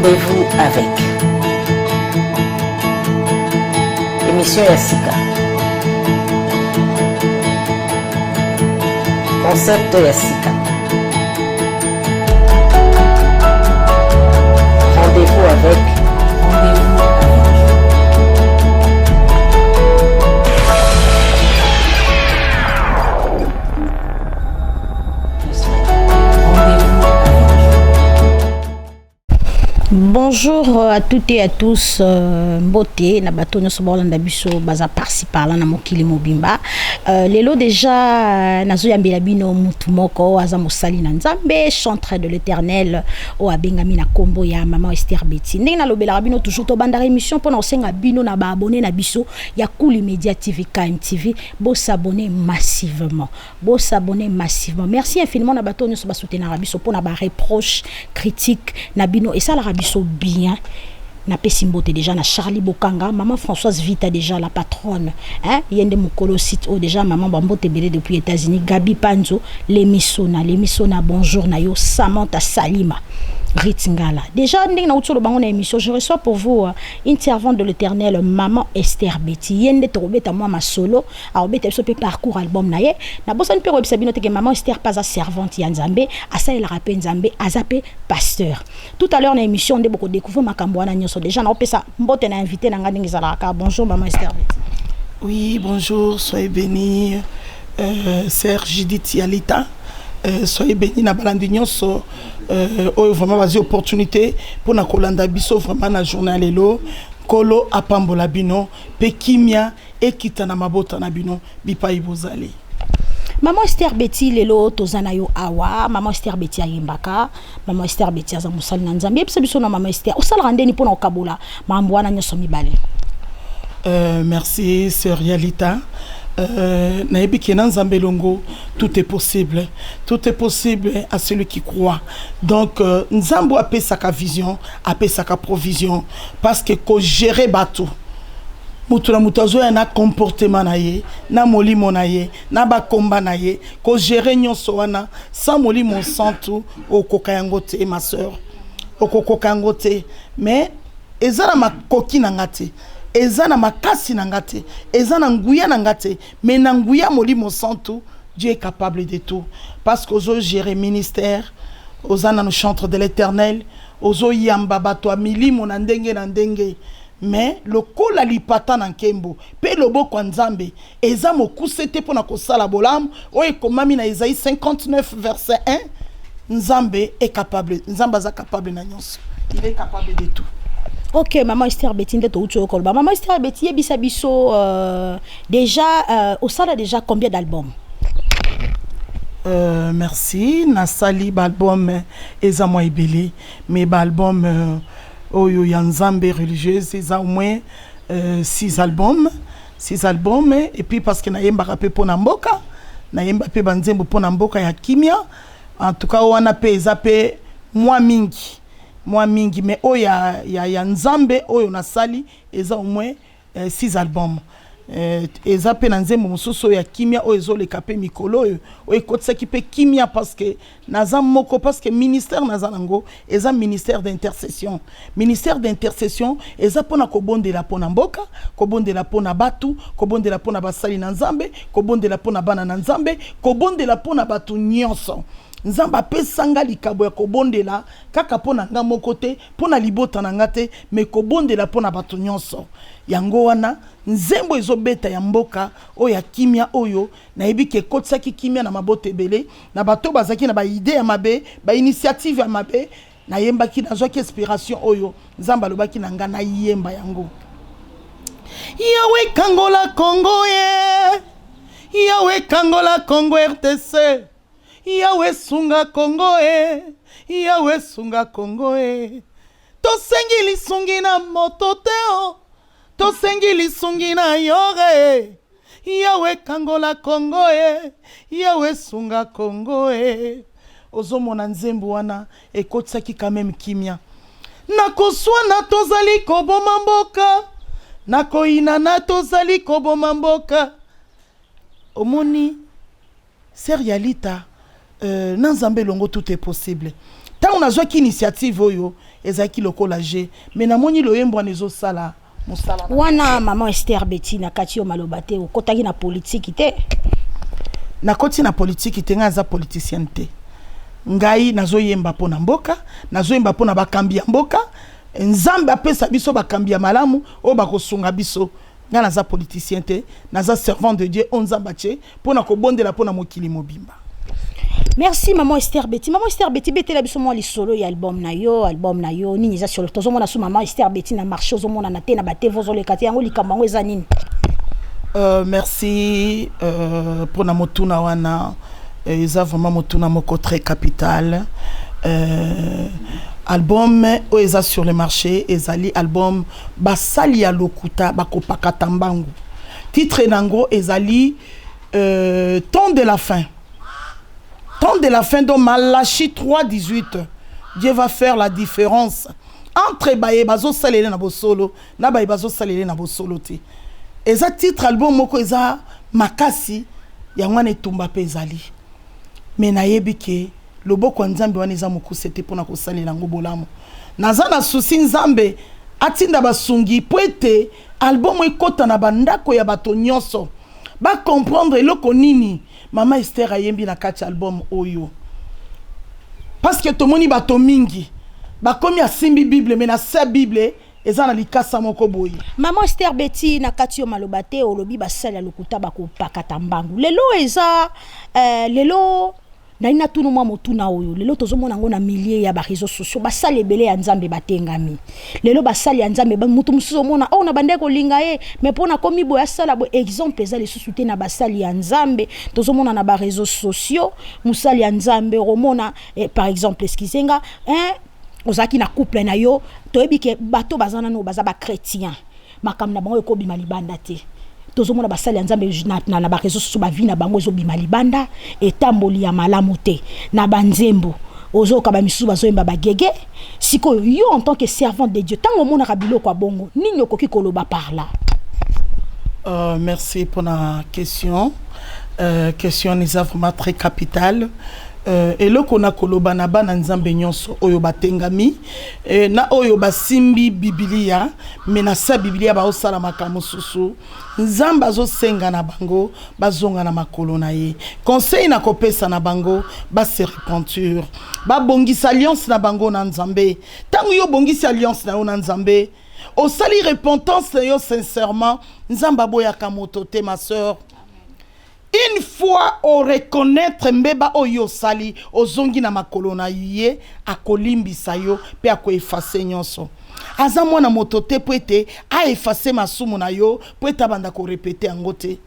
Rendez-vous avec émission Yassika. Concept Yassika. Rendez-vous avec Bonjour à toutes et à tous. Beauté, na bato nyoso bolanda biso baza participa na mokili mobimba. Lelo déjà nazo yambela bino mutu moko aza mosali na Nzambe, chantre de l'Éternel o abengami na kombo ya maman Esther Betty. Ndenge na lobela bino toujours to banda émission pour na osenga bino na ba abonné na biso ya Kuli Media TV KMTV. Bo s'abonner massivement. Bo s'abonner massivement. Merci infiniment na bato nyoso ba soutenir biso pour na ba reproche, critique na bino et ça la biso bien na pesimbote déjà na Charlie Bokanga, maman Françoise Vita déjà la patronne, hein, yende mukolo site o déjà maman Bambote belé depuis États-Unis, Gabi Panzo, l'émissona bonjour na yo Samantha Salima. Ritingala. Déjà, je reçois pour vous une servante de l'Éternel, maman Esther Betty. Yende trobeta moi ma solo. Alors beta so pe parcours album na ye. Na bossa pe web sabino que maman Esther pas a servante ya Nzambe, asa el rappel Nzambe, azape pasteur. Tout à l'heure na émission de beaucoup découvrir makambo na nyoso. Déjà na opesa mbote na invité na ngandingi zalaka. Bonjour maman Esther Betty. Oui, bonjour, soyez bénis. Sœur Judith Yalita. Soyez bénis na balandi nyonso. Vraiment vas-y opportunité pour na kolanda biso vraiment na journée lelo kolo apambola bino pe kimia ekita na mabota na bino bipa ibozali. Maman Esther Betty lelo tozana yo awa maman Esther Betty ayimbaka maman Esther Betty aza musali na Nzambe ebisa biso na maman Esther osala randeni pour na okabola mambo wana nyoso mibale. Merci sœur Yalita. Naebi kenan Nzambe longo, tout est possible à celui qui croit. Donc Nzambo a sa vision, a sa provision parce que ko gérer bateau mutula mutazo na comportement na ye na molimo na ye na ba komba na ye ko gérer nyonso wana sans molimo santu okoka yango te ma sœur okoka yango te mais ezala makoki na ngati ezana makasi na ngate ezana nguya na ngate mais na nguya molimo santu Dieu est capable de tout parce que ozo gérer ministère ozana no chantre de l'Éternel ozo yamba bato a milimo na ndenge mais le kola lipata na nkembo pe loboko Nzambe eza mokusete pona kosala bolam o ekomami na Isaïe 59 verset 1 Nzambe est capable Nzamba za capable na nyonso il est capable de tout. Ok, maman Esther Betty, maman Esther Betty, biso déjà, au sala déjà combien d'albums? Merci, Nasali album Ezamo Ibeli, mes albums Oyo Yanzambe religieuse, ils ont au moins 6 albums, et puis parce que naïmba rapé pour Namboka, naïmba pe banzembo pour Namboka ya Kimia, en tout cas on a pe zappé moi mingi mais oya ya Nzambe oyo na sali eza au moins 6 albums eza pe na nzembo mosusu ya Kimia oyo ezole kapé mikolo oyo kotsa ki pe Kimia parce que naza moko parce que ministère naza nango eza ministère d'intercession eza pona kobondela pona mboka kobondela pona batu kobondela pona basali na Nzambe kobondela pona bana na Nzambe kobondela pona batu nyonso Nzamba pesanga likabo ya kobondela kaka pona nga moko te pona libota na ngate me kobondela pona bato nyonso yango wana nzembo ezobeta ya mboka oyo ya Kimia oyo na yebi ke kotsaki Kimia na mabote ebele na bato bazaki na ba idée ya mabe ba initiative ya mabe na yembaki na zwaki inspiration oyo Nzamba lobaki na nga na yemba yango Yawe kangola Congo Yawe kangola Congo RTC Yawe sunga Congo Yawe sunga Congo Tosengi lisungi na moto teo Tosengi lisungi na yore Yawe kangola Congo Yawe sunga Congo Ozomona nzembo wana ekotsaki quand même Kimia Nakoswana tozali koboma mboka Nakoina na tozali koboma mboka Omoni Sœur Yalita Nanzambe longo tout est possible. Tant on a joué initiative oyo ezaki lokola G mais namoni loyembo nezo sala mosala wana maman Esther Betty na kati yo maloba te okotaki na politique te na koti na politique te nga za politicien te ngai nazoyemba pona mboka nazoyemba pona bakambi ya mboka nzambe apesa biso bakambi ya malamu o bakosunga biso nga naza politicien te naza servant de Dieu onzamba che pona kobondela pona mokili mobimba. Merci maman Esther Betty. Maman Esther Betty betela biso mo li solo ya album na yo nini za sur tozo mona su maman Esther Betty na marché zo mona na te na bate vozo le kati yango likambo ngo eza nini. Merci pour na motuna wana eza vraiment motuna moko très capital. Album o eza sur le marché ezali album basali ya lokuta bakopaka tambangu. Titre nango ezali temps de la fin. Temps de la fin de Malachie 3:18. Dieu va faire la différence entre baye bazo salele na bosolo na baye bazo salele na bosolo te. Eza titre album moko eza makasi ya ngwane tumba pe ezali. Mais nayebi ke loboko nzambe wana eza mokuse te pona ko salela ngo bolamu. Naza na susi nzambe atinda basungi po ete album ekota na bandako ya bato nyonso ba comprendre eloko nini Mama Esther ayembi na kati album oyo. Parce que tomoni bato mingi bakomi asimbi Bible mais na sa Bible eza na likasa moko boye. Maman Esther Betty na kati yo maloba te olobi basala lokuta bakopaka tambangu. Lelo eza lelo na ina tunu mwa motuna oyo lelo tozomona ngo na milliers ya ba réseaux sociaux basali ebele ya nzambe batengami lelo basali ya nzambe mutu musuzo mona na bande ko linga mais pona komi boya sala bo exemple eza les sociétés na basali ya nzambe tozomona na ba réseaux sociaux musali ya nzambe romona par exemple eskizenga ozaki na couple na yo toyebi ke bato bazana no baza ba chrétien makam na bango ko bima libanda te tozomona basali ya nzambe na ba réseaux sociaux ba vie na bango ezobima libanda etamboli ya malamu te na banzembo ozoka ba misusu bazoyemba bagege siko yo en tant que servant de Dieu tango mona kabilo kwa bongo nini okoki koloba par là. Merci pour la question. Question est vraiment très capitale. Et le kona koloba na bana nzambe nyonso oyo batengami na oyo basimbi Biblia mais na sa Biblia ba osala makambo susu nzamba zo senga na bango bazonga na makolo na ye conseil na kopesa na bango ba se repentir ba bongisa alliance na bango na nzambe tango yo bongisa alliance na yo na nzambe osali repentance yo sincèrement nzamba boya kamoto te ma sœur. Une fois on reconnaître mbeba oyo sali ozongi na makolo na ye akolimbisa yo pe ako effacer nyonso aza mwana moto te po ete a effacer masumu na yo po ete banda ko répéter yango te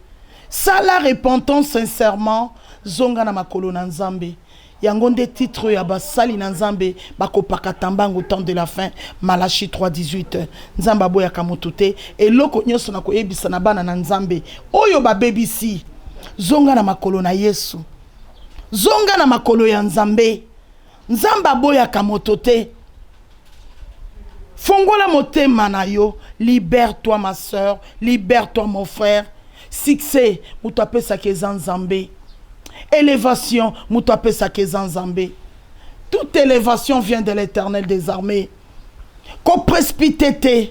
sala repentance sincèrement zonga na makolo na nzambe yango nde titre ya basali na nzambe bakopaka tambango temps de la fin Malachie 3:18 nzamba boya kamoto te eloko nyonso na koyebisa na bana na nzambe oyo babebisi zonga na makolo na Yesu zonga na makolo ya nzambe nzamba boya kamoto te fongola motema na yo libère-toi ma sœur libère-toi mon frère succès muto apesa ke nzambe élévation muto apesa ke nzambe toute élévation vient de l'Éternel des armées ko précipité te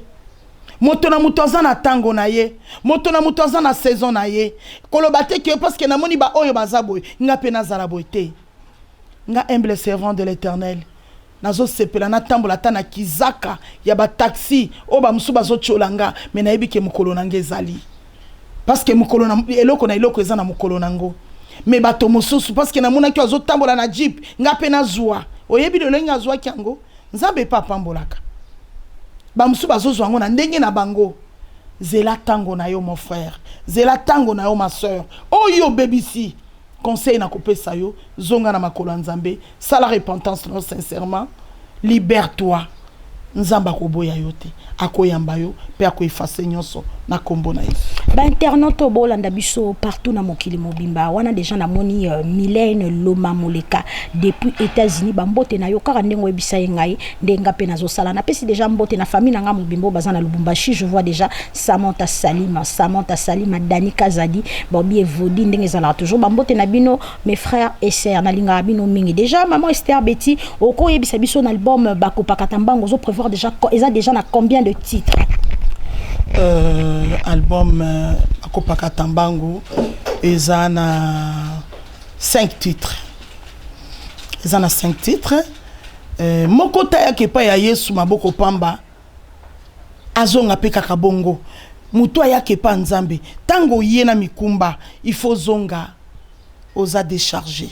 moto na mutoza na tango na ye moto na mutoza na saison na ye koloba te ke parce que namoni ba oyo bazaboy nga pe nazala boy te nga humble servant de l'Éternel nazo sepela na tambola ta na kizaka ya ba taxi o ba musu bazo cholanga mais na yebi ke mukolo nange ezali parce que mukolo na eloko na eloko eza na mukolo nango mais bato mosusu parce que namona ki azo tambola na jeep nga pe na zwa oyebi de lenga zwa kyango nzambe pa pambolaka bamusu bazozwa ngo na ndenge na bango zela tango na yo mon frère zela tango na yo ma sœur oyo bebisi conseil na kopesa yo zonga na makolo nzambe sala repentance non sincèrement libère-toi nzamba koboya yo te akoyamba yo pe akoefase nyonso na kombo na Yesu. Ba internaute bolanda biso partout na mokili mobimba wana déjà na moni Mylène Loma Moleka depuis États-Unis ba mbote na yo kaka ndengo ebisa ngai ndenga pe nazo sala na pesi déjà mbote na famille na nga mobimbo bazana Lubumbashi. Je vois déjà Samantha Salima Dani Kazadi Bobby Evodi ndenge zala toujours ba mbote na bino mes frères et sœurs na linga bino mingi déjà maman Esther Betty oko yebisa biso na album Bakopakata Mbango zo prévoir déjà déjà na combien de titres? Album Bakopakata Mbango eza na 5 titres. Eza na 5 titres. Moko taya kepa ya Yesu maboko pamba azonga pe kaka bongo. Mutu aya kepa nzambe tango yena mikumba il faut zonga oza décharger.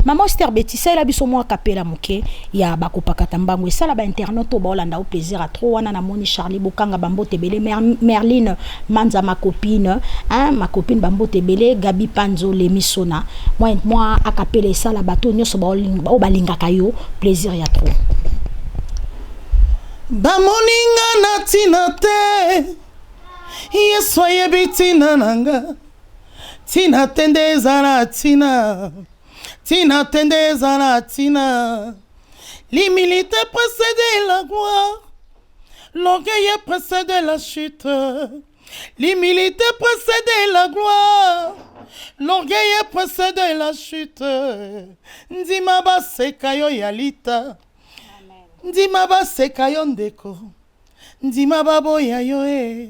Maman Esther Betty ça la biso moi kapela moke ya Bakopakata Mbango ça la ba internaute ba olanda au plaisir à trop wana na moni Charlie Bokanga Bambote Bele Merline Manza ma copine Bambote Bele Gabi Panzo Lemisona moi akapela ça la bato nyoso ba balinga kayo plaisir ya trop ba moninga na tinate Yesu yebitina nanga tina tendeza na tina Tina tendeza na tina. L'humilité précède la gloire. L'orgueil précède la chute. L'humilité précède la gloire. L'orgueil précède la chute. Ndima ba sekayo yalita. Ndima ba sekayo ndeko. Ndima ba boya yo e.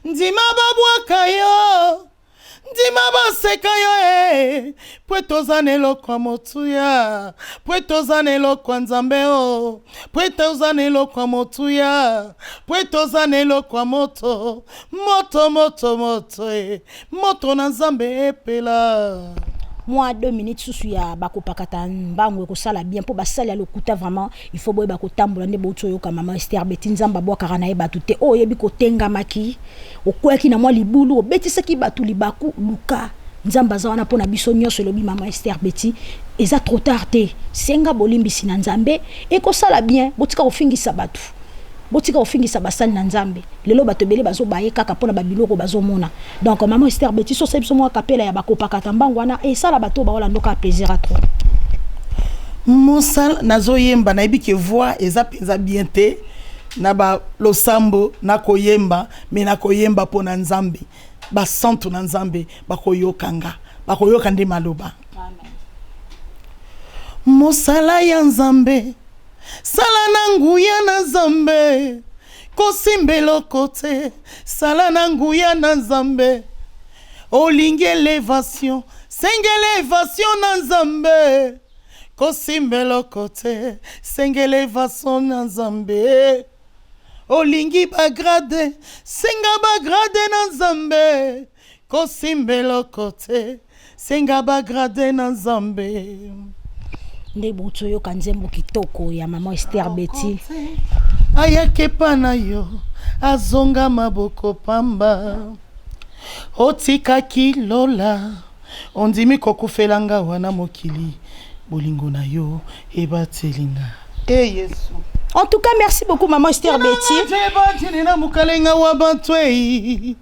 Ndima ba bwakayo. Ndima baseka yo pwetozanelo kwa motuya pwetozanelo kwa nzambeo pwetozanelo kwa motuya pwetozanelo kwa moto moto na nzambe epela. Moi 2 minutes sous ya Bakopakata Mbango ko sala bien pour basala lokuta vraiment il faut boye bakotambola nde boto yo ka maman Esther Betty nzamba bwa karana e batute o yebi ko tenga maki okwaki na moi libulu obetisa ki batu libaku luka nzamba za wana pona biso nyonso lobi maman Esther Betty eza trop tard te senga bolimbisi na nzambe e ko sala bien botika ofingisa batu botika ofingisa basali na nzambe lelo bato bele bazo baye kaka pona babiloko bazo mona donc maman Esther Betty so sebso mo kapela ya Bakopakata Mbango wana e sala bato ba wala ndoka plaisir à trop mosala nazo yemba na ebike voix eza penza bien te na ba losambo na koyemba me na koyemba pona nzambe ba santo na nzambe bakoyokanga bakoyoka ndi maloba. Amen. Mosala ya nzambe sala na nguya na nzambe kosimbelo kote sala na nguya na nzambe olingi elevation senge elevation na nzambe kosimbelo kote senge elevation na nzambe olingi bagrade senga bagrade na nzambe kosimbelo kote senga bagrade na nzambe. Nde buto yo kanzembo kitoko ya maman Esther Betty ayake pana yo azonga maboko pamba otika kilola ondimi kokufelanga wana mokili bolingo na yo ebatelinga Yesu. En tout cas merci beaucoup maman Esther Betty na mukalenga wa bantwei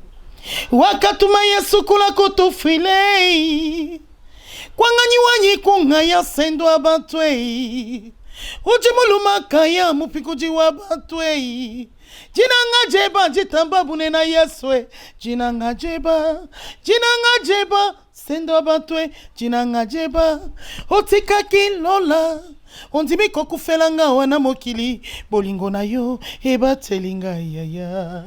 wakatuma Yesu kula kotofile Kwanganyi wanyi kunga ya sendo abantwei Ujimuluma kaya mupikuji wabantwei Jinanga jeba jitamba bunena Yeswe Jinanga jeba sendo abantwei Jinanga jeba Otika kilola Ondimi kokufelanga wana mokili Bolingo na yo ebatelinga yaya.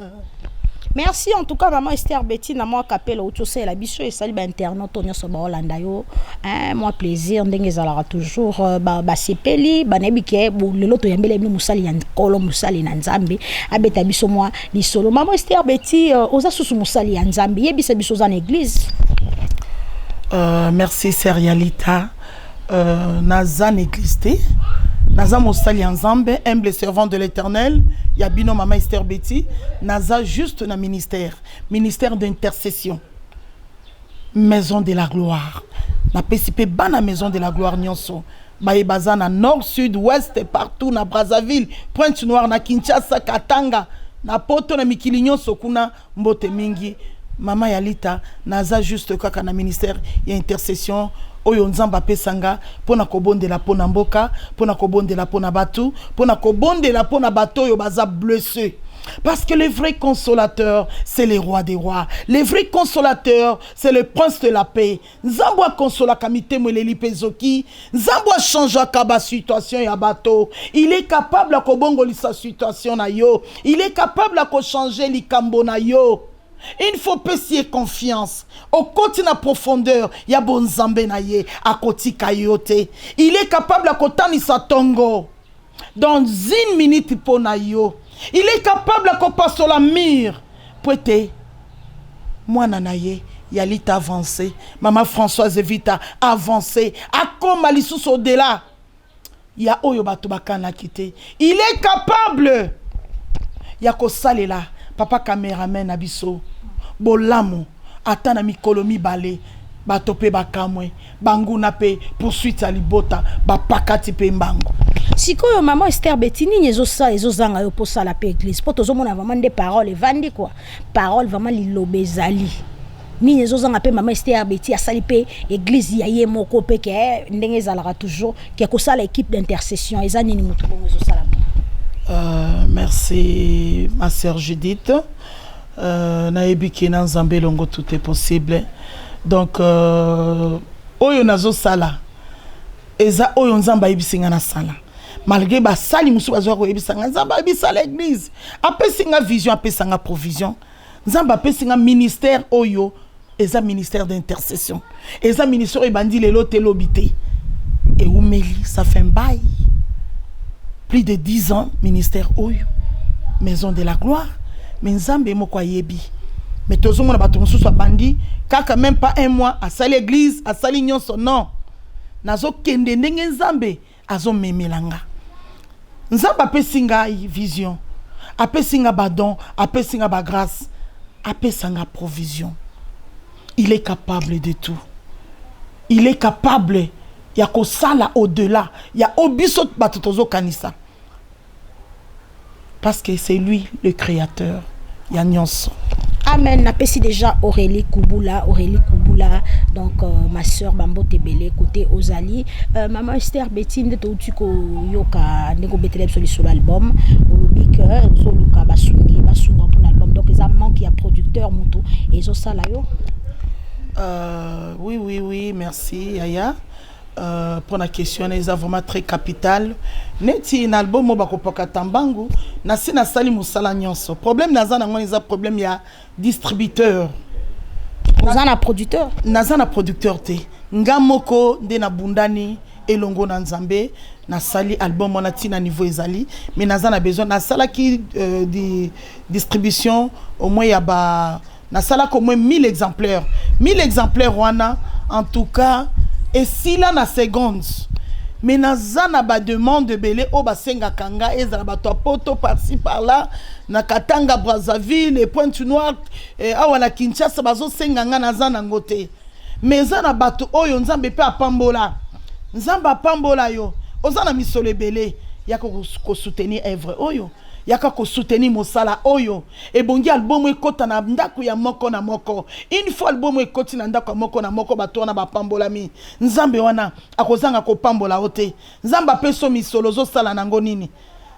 Merci en tout cas maman Esther Betty na moi kapela utose la biso et sali ba internaute onyoso ba Holanda yo moi plaisir ndenge zala toujours ba sepeli ba nebike bo lelo to yambele bino musali ya nkolo musali na nzambe abeta biso moi li solo maman Esther Betty oza susu musali ya nzambe yebisa biso za na église. Merci Serialita naza na église te naza mosali ya nzambe humble servant de l'Éternel Yabino Maman Esther Betty naza juste na ministère d'intercession maison de la gloire na pesipe bana maison de la gloire nyonso baza na nord, sud, ouest, partout na Brazzaville, Pointe-Noire, na Kinshasa, Katanga, na poto na mikili nyonso kuna mbote mingi. Mama Yalita naza juste kaka na ministère ya intercession oyo nzamba pesanga pona kobondela pona mboka, pona kobondela pona batu, pona kobondela pona bato yo baza blessé. Parce que le vrai consolateur, c'est le roi des rois. Le vrai consolateur, c'est le prince de la paix. Nzambo consola kamite mweleli pezoki. Nzambo change kaba situation ya bato. Il est capable de kobongoli sa situation na yo. Il est capable de changer likambo na yo. Il faut payer confiance. Au côté na profondeur, il y a bon Nzambe na ye, à côté kayote. Il est capable de kotani sa tongo. Dans une minute pour na yo. Il est capable de passer sur la mire. Pouete, moi nanaye, Yalita avancé. Maman Françoise Evita avancé. Akoma lisous au-delà. Il y a oyo bato bakana kité. Il est capable. Yako salela. Papa caméraman abiso. Bolamo. Atana mikolomi bale. Batope bakamwe. Bangu nape. Poursuite à libota. Bapakati pe mbango. Sikoyo maman Esther Betini nyezo sa ezo zanga yo posa la pe église poto zo mona vraiment des paroles vandi quoi parole vraiment lilobezali ni nyezo zanga pe maman Esther Betini asali pe église ya ye moko pe ke ndenge zalaka toujours ke ko sala équipe d'intercession ezani ni mutu bongo zo sala. Merci ma sœur Judith. Na ebiki na Nzambe longo tout est possible. Donc oyo nazo sala eza oyo Nzamba ebisinga na sala. Malgré ba sali musu bazwa ko ebisanga Nzamba ebisala l'église apesinga vision apesanga provision Nzamba apesinga ministère oyo eza ministère d'intercession eza ministère ebandi lelo telobité et umeli ça fait un bail plus de 10 ans ministère oyo maison de la gloire mais Nzambe moko yebi mais tozomona bato musu abandi kaka même pas un mois à sali l'église à sali nyonso non nazo kende ndenge Nzambe azo memelanga Nzamba apesinga vision, apesinga badon, apesinga ba grâce, apesinga provision. Il est capable de tout. Il est capable. Ya ko sala au-delà. Ya obiso batotozo kanisa. Parce que c'est lui le créateur. Ya nyonso. Amen. Napesi déjà Aurélie Kouboula, donc ma sœur Bambo Tebele côté Ozali. Maman Esther Betine de Toutuko Yoka Nego Beteleb sur l'album. Olubik Zoluka Basungi pour l'album. Donc les amants qui a producteur Moutou et Zosala yo. Oui, merci Yaya. Pour la question, c'est vraiment très capital. Neti un album mobako poka tambangu na sina sali musala nyonso. Problème nazana ngoni za problème ya distributeur. Nazana producteur. Nazana producteur te. Ngamoko nde na bundani elongo na Nzambe na sali album on a tina niveau ezali mais nazana besoin na sala qui di distribution au moins ya ba na sala au moins 1000 exemplaires. 1000 exemplaires wana en tout cas. Et si là na seconde, mais nazana ba demande belé o ba senga kanga ezala ba to poto par-ci par-là na Katanga Brazzaville et Pointe-Noire awa na Kinshasa bazo senga nga nazana ngote. Mais zana bato oyo Nzambe pe apambola. Nzamba apambola yo. Ozana misole belé ya ko soutenir œuvre oyo. Yaka ko soutenir mosala oyo et bongi album ekota na ndako ya moko na moko une fois album ekoti na ndako ya moko na moko bato na bapambola mi Nzambe wana akozanga ko pambola ote Nzamba peso misolo zo sala nango nini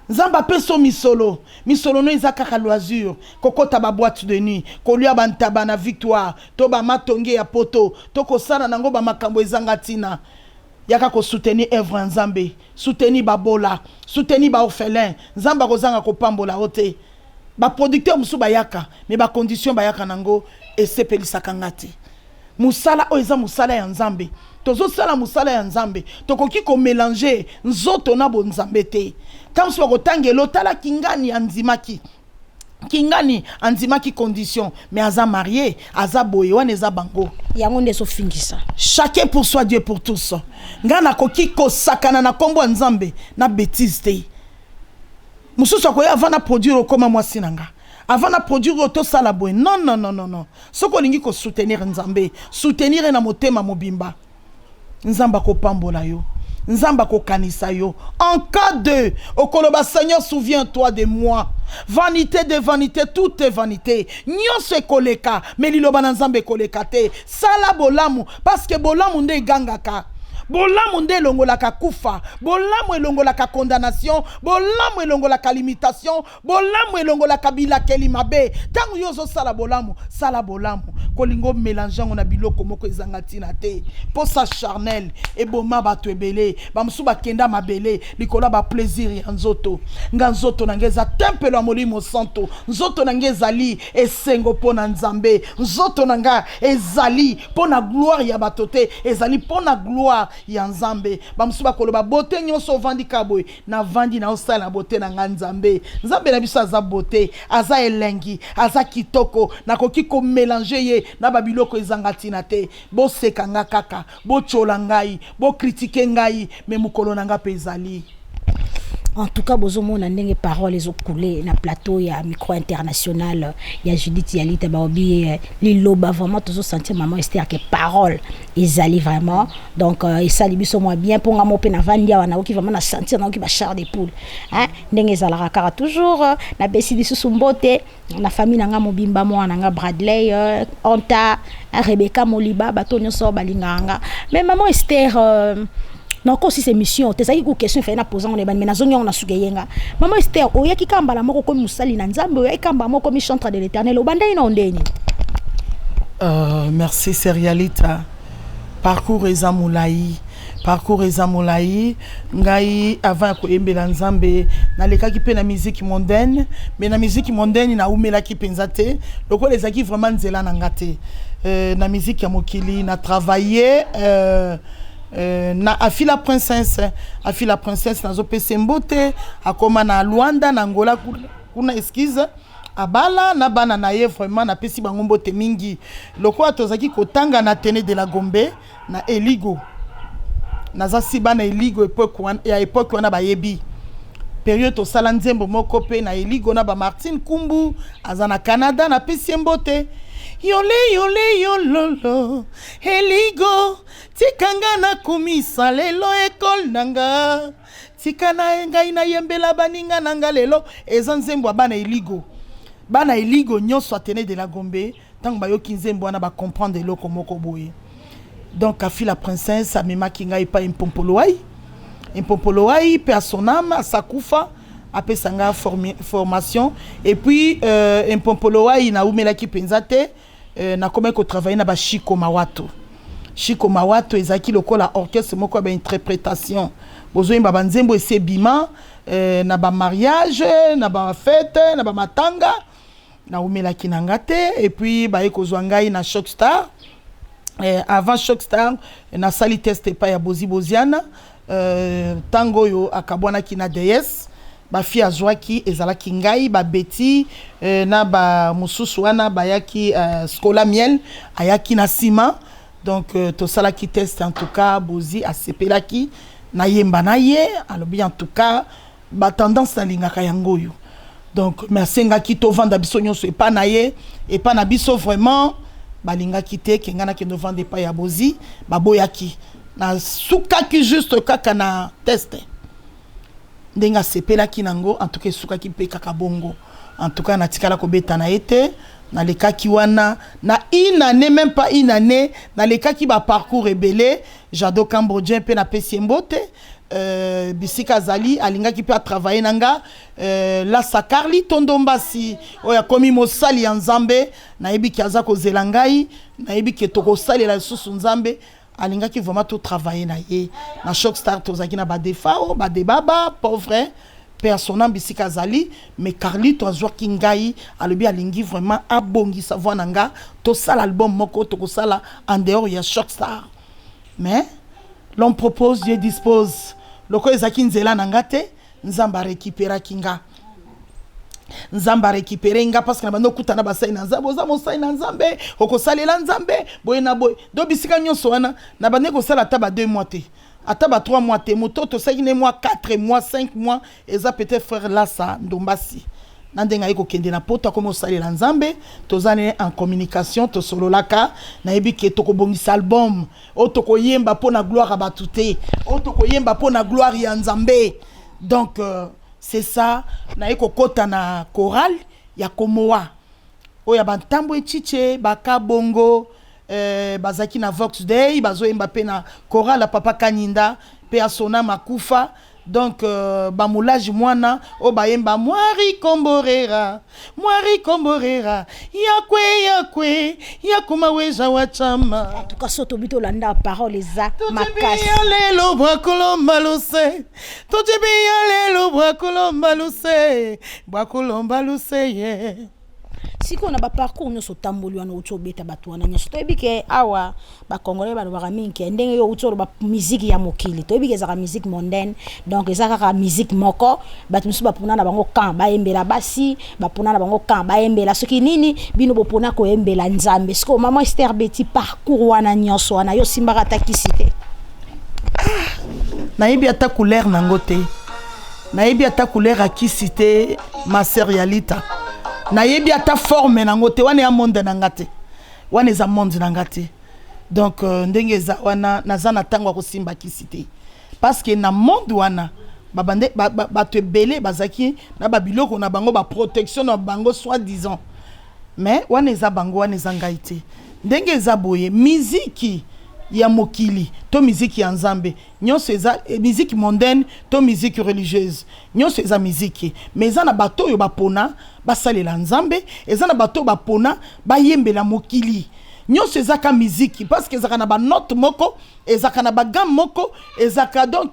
Nzamba peso misolo no ezaka ka loisir kokota ba boîte de nuit kolia bantaba na victoire to ba matonge ya poto to ko sala nango ba makambo ezanga tina Yaka ko soutenir œuvre Nzambe, soutenir babola, soutenir ba orphelin, Nzamba kozanga ko pambola ote. Ba producteur musu bayaka, mais ba condition bayaka nango et sepelisa kangati. Musala oza musala ya Nzambe. Tozo sala musala ya Nzambe. Tokoki ko mélanger nzoto na bo Nzambe te. Comme so ko tangelo tala kingani anzimaki. Kingani anzimaki condition mais aza marié aza boye wana eza bango yango ndeso fingisa chacun pour soi Dieu pour tous ngana koki ko sakana na kombo Nzambe na bêtise te mususu ko avant na produire comme moi sinanga avant na produire to sala boye non soko lingi ko soutenir Nzambe soutenir na motema mobimba Nzamba ko pambola yo Nzamba ko kanisa yo. En cas de, okoloba Seigneur, souviens-toi de moi. Vanité de vanité, tout est vanité. Nyonso koleka, mais liloba na Nzambe koleka te. Sala bolamu, parce que bolamu nde gangaka. Bolamu nde longolaka kufa, bolamu elongolaka condamnation, bolamu elongolaka limitation, bolamu elongolaka bilakeli mabe. Tangu yozo sala bolamu, kolingo mélangeango na biloko moko ezangati na te. Posa charnel e boma bato ebele, bamusu bakenda mabele, likola ba plaisir ya nzoto. Nga nzoto nangeza tempelo ya molimo santo, nzoto nangezali esengo pona Nzambe, nzoto nanga ezali pona gloire ya batote, ezali pona gloire ya Nzambe. Bamusuba koloba bote nyonso vandi kaboy na vandi na osala bote na Nzambe. Nzambe na biso aza bote, aza elengi, aza kitoko, na koki ko mélanger ye na babiloko ezangati na te. Bo sekanga kaka, bo chola ngai, bo critiquer ngai, mais mukolo nanga pezali. En tout cas, bozomona ndenge parole les coulé na plateau ya micro international ya Judith Yalita Baobi liloba vraiment toujours sentir maman Esther que parole ezali vraiment donc et ça libiso moi bien pour nga mope na vandia wana oki vraiment na sentir na oki ba char des poules hein ndenge ezala kaka toujours na besidi susumbote na famille nga mobimba mwana nga Bradley Onta Rebecca Moliba batonyo so balinganga mais maman Esther non aussi ces missions tes aki ko question fait na posant les ban mais nazongi on a sugeyenga maman Esther oyaki kamba la moko comme musali na Nzambe oyaki kamba moko comme chantre de l'Éternel obanda ina ondeni. Merci Serialita. Parcours ezamulayi ngai avant ko embela Nzambe na lekaki pe na musique mondaine mais na musique mondaine na umelaki penza te loko les aki vraiment nzela na ngate na musique ya mokili na travailler na afila princesse nazo pese mbote akoma na Luanda na Angola kuna esquize abala na bana na ye vraiment na pesi bango mbote mingi loko atozaki kotanga na Tene de la Gombe na Eligo naza si bana Eligo époque wana bayebi période to sala nzembo moko pe na Eligo na ba Martin Kumbu azana Canada na pesi mbote yole yololo Eligo tikanga na kumisa lelo école nanga tikana ngai na yembela baninga nanga lelo ezanzembo bana Eligo nyonso Tene de la Gombe tant bayoki nzembo na ba comprendre eloko moko boye donc afi la princesse amema kinga ipa impompoloai pe à son âme à sakufa après sanga formation et puis impompoloai na umela ki penzate na comment ko travailler na ba Chico Mawato ezaki lokola orchestre moko ba interprétation bozo imba banzembo ese bima na ba mariage na ba fête na ba matanga na umela ki nangate et puis ba ekozwa ngai na Shockstar avant Shockstar na sali test pa ya boziana tango yo akabwana ki na DS ba fi azwaki ezalaki ngai ba beti na ba mususu wana bayaki Skola Miel ayaki na sima donc to sala ki test en tout cas bozi asepelaki na yemba na ye alobi en tout cas ba tendance na lingaka yango yo donc merci ngaki to vanda biso nyonso e pa na ye e pa na biso vraiment balingaki te kengana ke no vande pa ya bozi baboyaki na sukaki juste kaka na test ndenga sepelaki nango en tout cas sukaki pe kaka bongo en tout cas na tikala ko beta na ete na lekaki wana na une année même pas une année na lekaki ba parcours rebelle Jado Cambodgien pe na pesimbote bisika zali alingaki pe a travailler nanga la sakarli tondombasi oya komi mosali ya Nzambe na yebi ki aza ko zelangai na yebi ki toko sali la susu Nzambe alingaki vraiment tout travailler na ye na Shockstar tozaki na ba defao ba debaba pauvre personnel bisika zali mais Carlito azwa kingai alobi alingi vraiment abongi savoir nanga to sala album moko to ko sala en dehors ya Shockstar mais l'on propose Dieu dispose loko ezaki nzela nanga te Nzamba récupérer kinga Nzamba récupérer nga parce que na bando kutana basai na Nzambe oza mosai na Nzambe okosalela Nzambe boye na boye do bisika nyonso wana na bande ko sala taba 2 mois te ataba 3 mois te moto to saki ne mois 4 mois 5 mois eza peut-être frère là ça ndombasi nandenga iko kende na poto comme sali la nzambe tozane en communication to solo laka na yebi ke to ko bongisa album o to ko yemba pona gloire batute o to ko yemba pona gloire ya nzambe donc c'est ça na iko kota na chorale ya komoa o ya bantambo echiche baka bongo bazaki na Vox Day bazo yemba pe na chorale papa Kanyinda pe asona makufa. Donc, bamulaji mwana, o bayemba mwari komborera, yakwe, yakuma weja wachama. En tout cas, soto bito landa parole eza makasi. Tojibiya lelo bwakulomba luse, yeah. Si on a ba parcours nous so tamboli wana uto beta batu wana nyaso to ebike awa ba congolais ba ba mingi ndenge yo uto ba musique ya mokili to ebike za musique mondaine donc ezaka ka musique moko batu musu ba pona na bango kan ba embela basi ba pona na bango kan ba embela soki nini bino bo pona ko embela nzambe siko maman Esther Betty parcours wana nyaso wana yo simbaka takisite na yebi ata couleur nango te na yebi ata couleur akisite ma serialita na yebi ata forme nango te wana ya monde nangate wana eza monde nangate donc ndenge za wana naza na tango ko simba kisite parce que na monde wana babande bato ebele bazaki na babiloko na bango ba protection na bango soi-disant mais wana eza bango wana eza ngai te ndenge eza boye miziki ya mokili to musique ya nzambe nyonso eza musique mondaine to musique religieuse nyonso eza musique mais eza na bato yo bapona basalela nzambe eza na bato bapona bayembela mokili nyonso eza ka musique parce que ezaka na ba note moko ezaka na ba gamme moko ezaka donc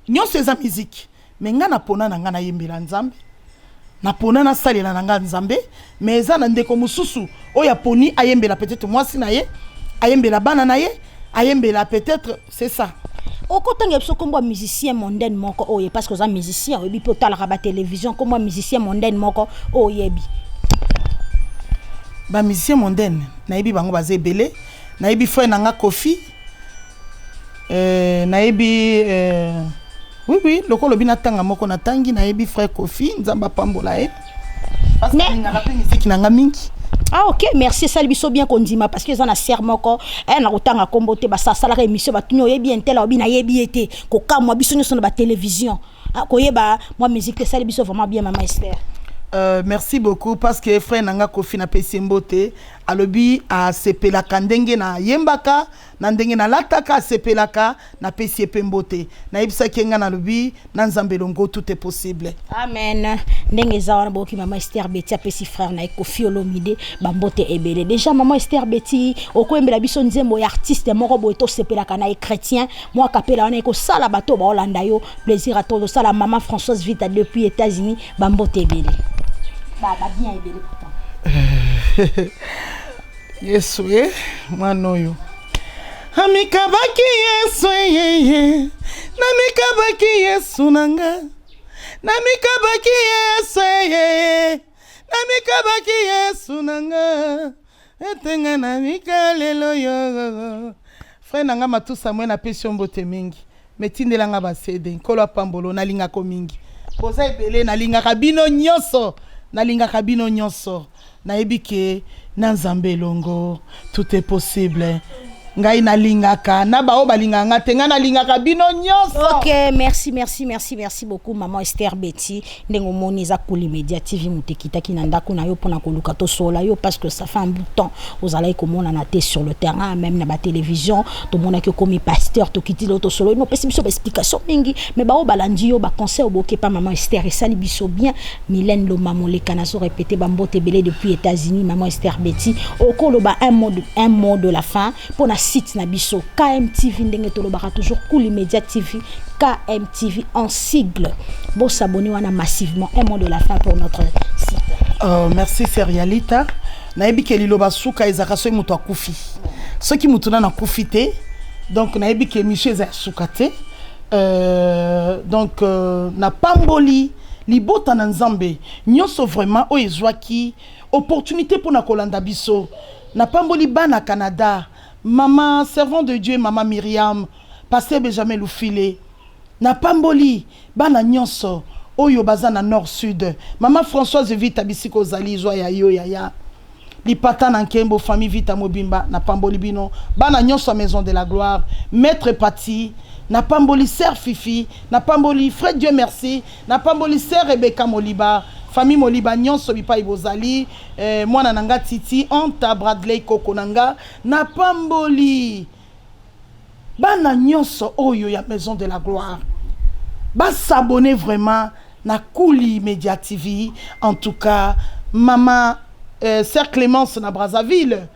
nyonso eza musique mais nga na pona na nga na yembela nzambe na pona na salela na nga nzambe mais eza na ndeko mususu oya poni ayembela peut-être mwasi na ye ayembela bana na ye ayembela peut-être c'est ça. Okotange biso kombo musicien mondaine moko oye parce que za musicien oyebi pe otala ba télévision kombo musicien mondaine moko oyebi. Ba musicien mondaine nayebi bango baze belé nayebi frère nanga Kofi nayebi oui lokolo bina tanga moko na tangi nayebi frère Kofi nzamba pambola parce que nga rappelle musique nanga mingi. Ah ok, merci ça biso bien kondima parce que ça na serment ko na kotanga kombote ba ça la émission ba tunyo yebi entela obi na yebi été ko kamwa biso nyo na ba télévision ko yeba moi musique ça biso vraiment bien maman Esther. Merci beaucoup parce que frère nanga Kofi na pesembote alobi a sepelaka ndenge na yembaka na ndenge na lataka sepelaka na pesi pembote na yebisa kenga na lobi na nzambe longo tout est possible. Amen. Ndenge za na boki maman Esther Betty a pesi frère na Kofi Olomide bambote ebele déjà maman Esther Betty okoembela biso nzembo ya artiste moko boye to sepelaka na chrétien moi kapela wana ko sala bato ba Holanda yo plaisir à todo sala maman Françoise Vita depuis États-Unis bambote ebele. Bah bien ebele pourtant. Yesu mwanoyo amikabaki Yesu yeye namikabaki Yesu nanga namikabaki Yesu yeye namikabaki Yesu nanga etenga namika lelo yo frère nanga matusa mwe na pesio mbote mingi metindelanga basede nkolo pambolo nalinga ko mingi poza ebele nalinga bino nyonso nalinga bino nyonso nayebi ke na nzambe longo tout est possible ngai nalingaka na bao balinganga te nga nalingaka bino nyonso. OK, merci beaucoup maman Esther Betty ndengo moni za Kuli Media TV mutekita kinanda kuna yo pona koluka to sola yo parce que ça fait un bout de temps vous allez komona na té sur le terrain même na ba télévision to mona ke komi pasteur to kitilo to solo no pesi biso ba explication mingi mais bao balandi yo ba conseil oboke pa maman Esther et sali biso bien Mylène Loma moleka na so répéter ba mbote belé depuis États-Unis maman Esther Betty okoloba un mot de la fin pour site na biso KMTV ndenge tolobaka toujours Kuli Media TV KMTV en sigle bon s'abonner wana massivement un mot de la fin pour notre site. Merci Serialita nayebi ke liloba suka ezaka so muto akufi soki mutu na kufi te donc nayebi ke michel za suka te donc na pamboli libota na nzambe nyonso vraiment o ezwaki opportunité pour na kolanda biso na pamboli bana Canada maman servant de Dieu maman Myriam pasteur Benjamin Loufile na pamboli bana nyonso oyo bazana nord sud mama Françoise Vita bisiko zali zo ya yo ya lipata na nkembo famille Vita Mobimba na pamboli bino bana nyonso maison de la gloire maître Pati na pamboli sœur Fifi na pamboli frère Dieu merci na pamboli sœur Rebecca Moliba famille Moliba nyonso bipa ibozali mwana nanga Titi Anta Bradley Kokonanga na pamboli bana nyonso oyo ya maison de la gloire ba s'abonner vraiment na Kuli Media TV en tout cas maman sœur Clémence na Brazzaville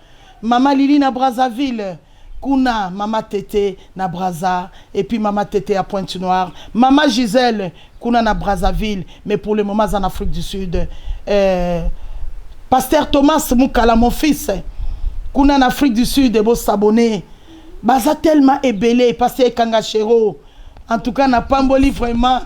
maman Lili na Brazzaville kuna maman Tété na Brazza et puis maman Tété à Pointe-Noire maman Gisèle kuna na Brazzaville mais pour le moment en Afrique du Sud pasteur Thomas Moukala mon fils kuna en Afrique du Sud et beau s'abonner baza tellement ébélé pasteur Kangachero en tout cas na pamboli vraiment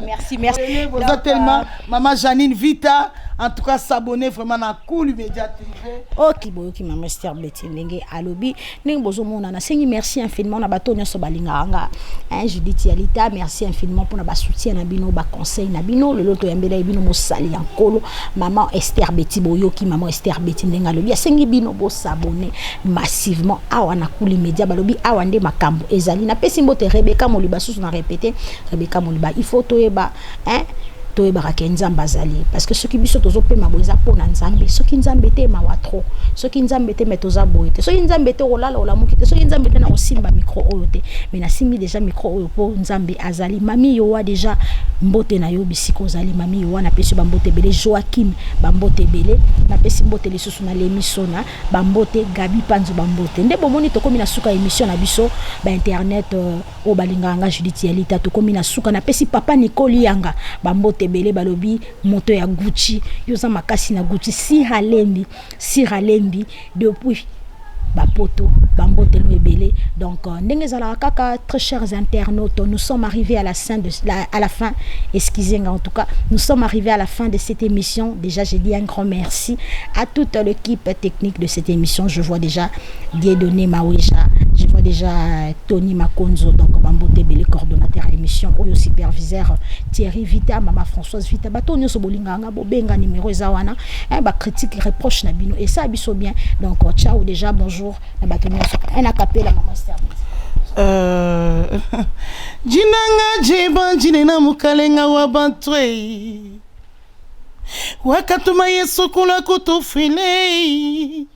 merci vous êtes tellement maman Janine Vita en tout cas s'abonner vraiment na Kuli Media TV ok boyoki maman Esther Betty ndenge alobi ndenge bozomona na sengi merci infiniment na bato nyonso balinganga Judith Yalita merci infiniment pour na ba soutien na bino ba conseil na bino lelo to yambela bino mosali yankolo maman Esther Betty boyoki maman Esther Betty ndenge alobi sengi bino bo s'abonner massivement awa na Kuli Media balobi awa nde makambo ezali na pesi mbote Rebecca Moliba sous na répéter Rebecca Moliba il faut toyeba toyeba ka nzamba zali parce que soki biso tozopema boza pona nzambe soki nzambe te mawa trop soki nzambe te metoza boyete soki nzambe te olala olamuki te soki nzambe te na osimba micro oyo te mais na simi déjà micro oyo po nzambe azali mami yowa déjà mbote na yo bisiko zali mami yowa na pesi ba mbote bele Joachim ba mbote bele na pesi mbote lisusu na lemisona ba mbote Gabi Panzo ba mbote nde bomoni tokomi na suka émission na biso ba internet o balinganga Judith Yalita tokomi na suka na pesi papa Nicole Yanga ba mbote bele balobi moto ya Gucci yoza makasi na Gucci si halembi depuis bapoto bambote lebele donc ndenge zala kaka très chers internautes nous sommes arrivés à la fin excusez-moi en tout cas nous sommes arrivés à la fin de cette émission déjà j'ai dit un grand merci à toute l'équipe technique de cette émission je vois déjà Dieudonné Maweja je vois déjà Tony Makonzo donc bambote bele coordonnateur à l'émission oyo superviseur Thierry Vita maman Françoise Vita bato nyoso bolinganga bobenga numéro ezawana ba critique reproche na bino et ça biso bien donc ciao déjà bonjour na bato nyoso un acapella maman Esther jinanga jeba jinena mukalenga wa bantwe wakatuma Yesu kula kutufile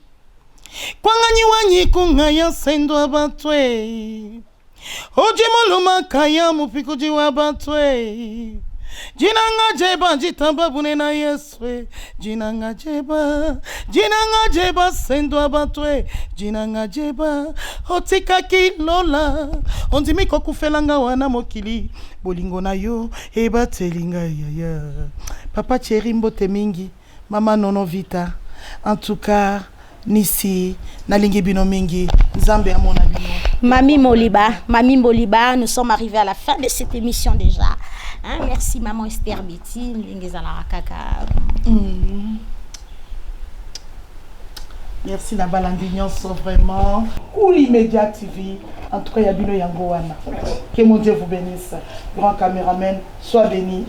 kwanganyi wanyi kunga ya sendo bantwe oji moluma kaya mupikuji wa bantwe jinanga jeba jitamba bunena Yesu jinanga jeba sendo bantwe jinanga jeba otika kilola ondimi kokufelanga wana mokili bolingo na yo ebatelinga ya papa Thierry mbote mingi mama Nono Vita en tout cas Nisi nalingi bino mingi nzambe ya mona bino Mami Moliba nous sommes arrivés à la fin de cette émission déjà merci maman Esther Betty ndenge zala kaka merci na balandi nyonso vraiment Kuli Media TV en tout cas ya bino yango wana que mon Dieu vous bénisse grand caméraman sois béni.